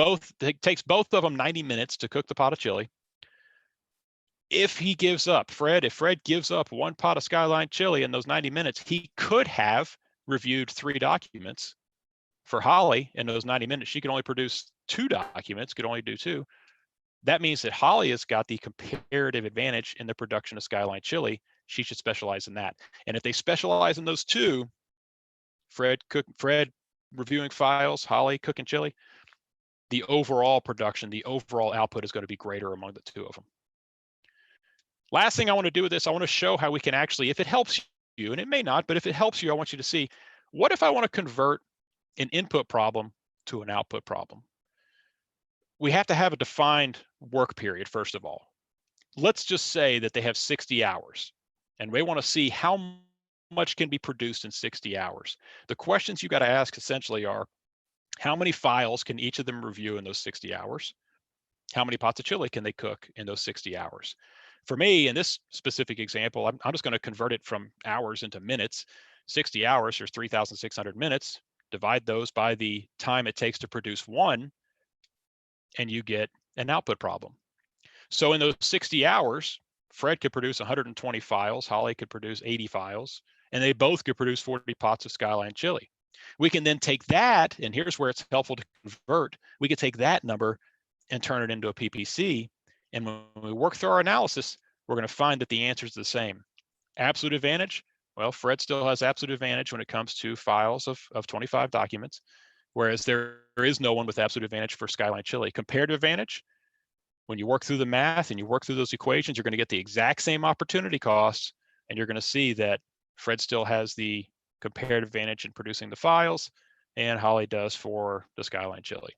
takes both of them 90 minutes to cook the pot of chili. if he gives up, if Fred gives up one pot of Skyline chili in those 90 minutes, he could have reviewed 3 documents. For Holly, in those 90 minutes, she could only produce 2 documents, could only do 2. That means that Holly has got the comparative advantage in the production of Skyline chili. She should specialize in that. And if they specialize in those 2, Fred reviewing files, Holly cooking chili, the overall production, the overall output is going to be greater among the 2 of them. Last thing I want to do with this, I want to show how we can actually, if it helps you, and it may not, but if it helps you, I want you to see, what if I want to convert an input problem to an output problem? We have to have a defined work period, first of all. Let's just say that they have 60 hours, and we want to see how much can be produced in 60 hours. The questions you got to ask essentially are, how many files can each of them review in those 60 hours? How many pots of chili can they cook in those 60 hours? For me, in this specific example, I'm just going to convert it from hours into minutes. 60 hours, there's 3,600 minutes. Divide those by the time it takes to produce 1, and you get an output problem. So in those 60 hours, Fred could produce 120 files, Holly could produce 80 files, and they both could produce 40 pots of Skyline chili. We can then take that, and here's where it's helpful to convert. We could take that number and turn it into a PPC. And when we work through our analysis, we're going to find that the answer is the same. Absolute advantage, well, Fred still has absolute advantage when it comes to files of 25 documents, whereas there is no one with absolute advantage for Skyline chili. Comparative advantage, when you work through the math and you work through those equations, you're going to get the exact same opportunity costs, and you're going to see that Fred still has the comparative advantage in producing the files, and Holly does for the Skyline chili.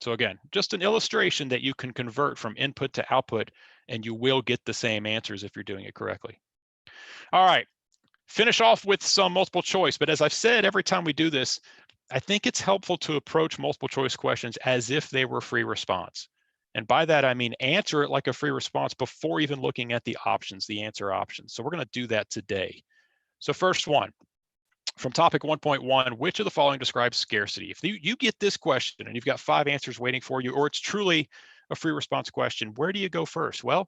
So again, just an illustration that you can convert from input to output, and you will get the same answers if you're doing it correctly. All right, finish off with some multiple choice. But as I've said, every time we do this, I think it's helpful to approach multiple choice questions as if they were free response. And by that, I mean answer it like a free response before even looking at the options, the answer options. So we're going to do that today. So first one, from topic 1.1, which of the following describes scarcity? If you get this question and you've got 5 answers waiting for you, or it's truly a free response question, where do you go first? Well,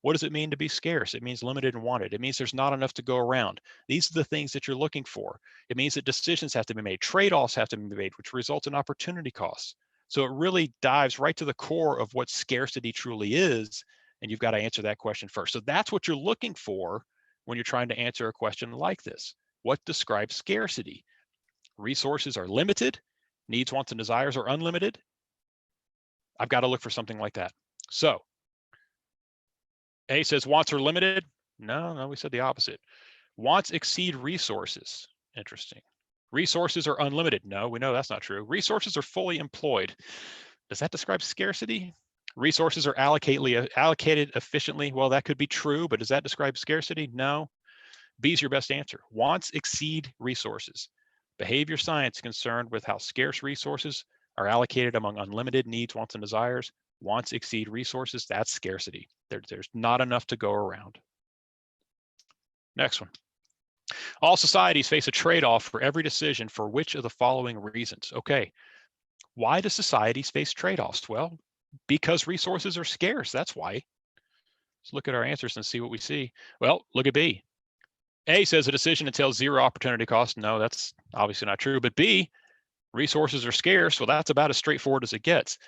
what does it mean to be scarce? It means limited and wanted. It means there's not enough to go around. These are the things that you're looking for. It means that decisions have to be made, trade-offs have to be made, which results in opportunity costs. So it really dives right to the core of what scarcity truly is, and you've got to answer that question first. So that's what you're looking for when you're trying to answer a question like this. What describes scarcity? Resources are limited, needs, wants, and desires are unlimited. I've got to look for something like that. So A says wants are limited. No, we said the opposite. Wants exceed resources. Interesting. Resources are unlimited. No, we know that's not true. Resources are fully employed. Does that describe scarcity? Resources are allocated efficiently. Well, that could be true, but does that describe scarcity? No. B is your best answer. Wants exceed resources. Behavior science concerned with how scarce resources are allocated among unlimited needs, wants, and desires. Wants exceed resources. That's scarcity. There's not enough to go around. Next one. All societies face a trade-off for every decision for which of the following reasons? Okay, why do societies face trade-offs? Well, because resources are scarce, that's why. Let's look at our answers and see what we see. Well, look at B. A says a decision entails 0 opportunity cost. No, that's obviously not true. But B, resources are scarce. Well, that's about as straightforward as it gets.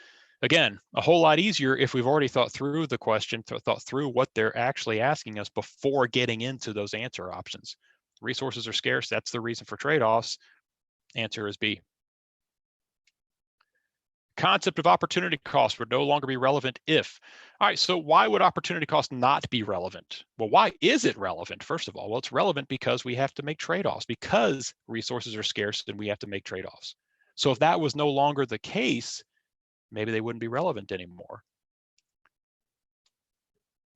Again, a whole lot easier if we've already thought through the question, thought through what they're actually asking us before getting into those answer options. Resources are scarce. That's the reason for trade-offs. Answer is B. Concept of opportunity cost would no longer be relevant if. All right, so why would opportunity cost not be relevant? Well, why is it relevant? First of all, well, it's relevant because we have to make trade-offs, because resources are scarce and we have to make trade-offs. So if that was no longer the case, maybe they wouldn't be relevant anymore.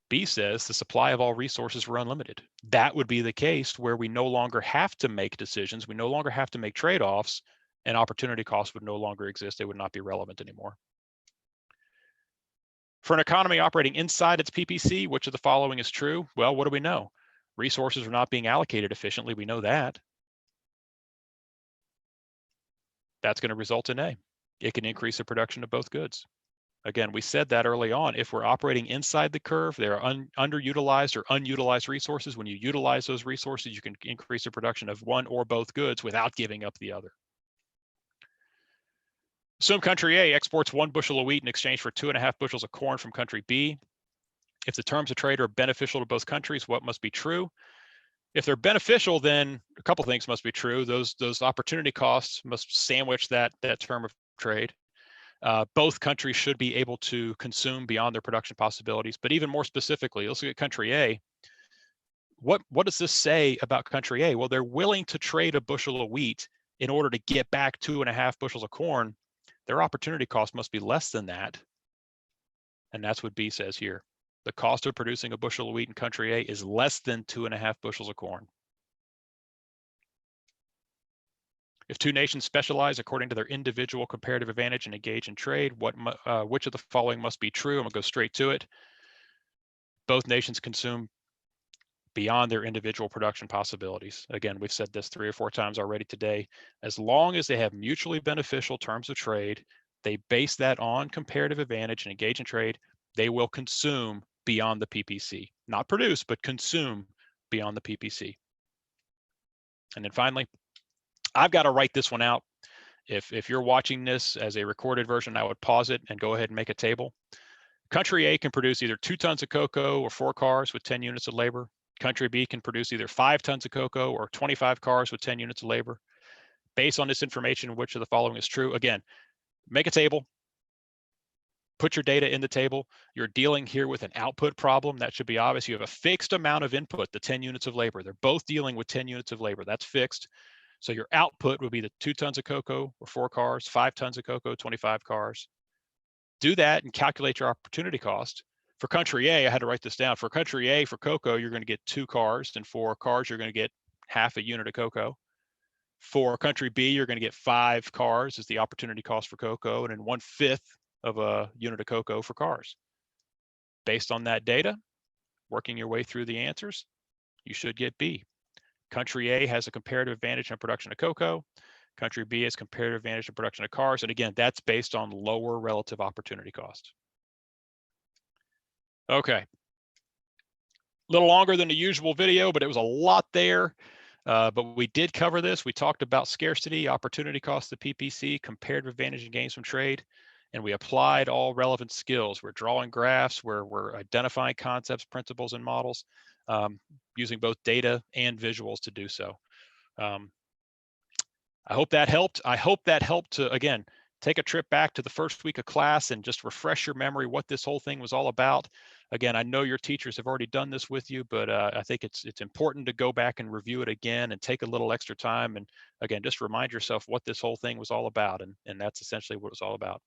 B says the supply of all resources were unlimited. That would be the case where we no longer have to make decisions, we no longer have to make trade-offs, and opportunity costs would no longer exist. They would not be relevant anymore. For an economy operating inside its PPC, which of the following is true? Well, what do we know? Resources are not being allocated efficiently. We know that. That's going to result in A. It can increase the production of both goods. Again, we said that early on. If we're operating inside the curve, there are underutilized or unutilized resources. When you utilize those resources, you can increase the production of one or both goods without giving up the other. Assume country A exports 1 bushel of wheat in exchange for 2.5 bushels of corn from country B. If the terms of trade are beneficial to both countries, what must be true? If they're beneficial, then a couple things must be true. Those opportunity costs must sandwich that term of trade. Both countries should be able to consume beyond their production possibilities. But even more specifically, let's look at country A. What does this say about country A? Well, they're willing to trade a bushel of wheat in order to get back 2.5 bushels of corn. Their opportunity cost must be less than that. And that's what B says here. The cost of producing a bushel of wheat in country A is less than 2.5 bushels of corn. If two nations specialize according to their individual comparative advantage and engage in trade, which of the following must be true? I'm gonna go straight to it. Both nations consume beyond their individual production possibilities. Again, we've said this 3 or 4 times already today. As long as they have mutually beneficial terms of trade, they base that on comparative advantage and engage in trade, they will consume beyond the PPC. Not produce, but consume beyond the PPC. And then finally, I've got to write this one out. If you're watching this as a recorded version, I would pause it and go ahead and make a table. Country A can produce either 2 tons of cocoa or 4 cars with 10 units of labor. Country B can produce either 5 tons of cocoa or 25 cars with 10 units of labor. Based on this information, which of the following is true? Again, make a table, put your data in the table. You're dealing here with an output problem. That should be obvious. You have a fixed amount of input, the 10 units of labor. They're both dealing with 10 units of labor. That's fixed. So your output would be the 2 tons of cocoa or 4 cars, 5 tons of cocoa, 25 cars. Do that and calculate your opportunity cost. For country A, I had to write this down. For country A, for cocoa, you're going to get 2 cars, and for cars, you're going to get half a unit of cocoa. For country B, you're going to get 5 cars is the opportunity cost for cocoa, and then 1/5 of a unit of cocoa for cars. Based on that data, working your way through the answers, you should get B. Country A has a comparative advantage in production of cocoa. Country B has comparative advantage in production of cars. And again, that's based on lower relative opportunity cost. Okay. A little longer than the usual video, but it was a lot there. But we did cover this. We talked about scarcity, opportunity cost, the PPC, comparative advantage and gains from trade. And we applied all relevant skills. We're drawing graphs, we're identifying concepts, principles, and models, using both data and visuals to do so. I hope that helped. I hope that helped to, again, take a trip back to the first week of class and just refresh your memory what this whole thing was all about. Again, I know your teachers have already done this with you, but I think it's important to go back and review it again and take a little extra time. And again, just remind yourself what this whole thing was all about. And that's essentially what it was all about.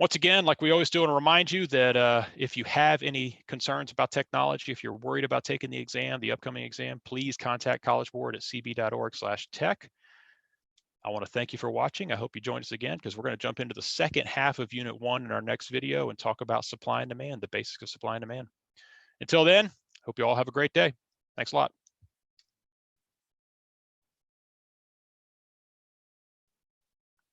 Once again, like we always do, I want to remind you that if you have any concerns about technology, if you're worried about taking the exam, the upcoming exam, please contact College Board at cb.org/tech. I want to thank you for watching. I hope you join us again, because we're going to jump into the second half of Unit 1 in our next video and talk about supply and demand, the basics of supply and demand. Until then, hope you all have a great day. Thanks a lot.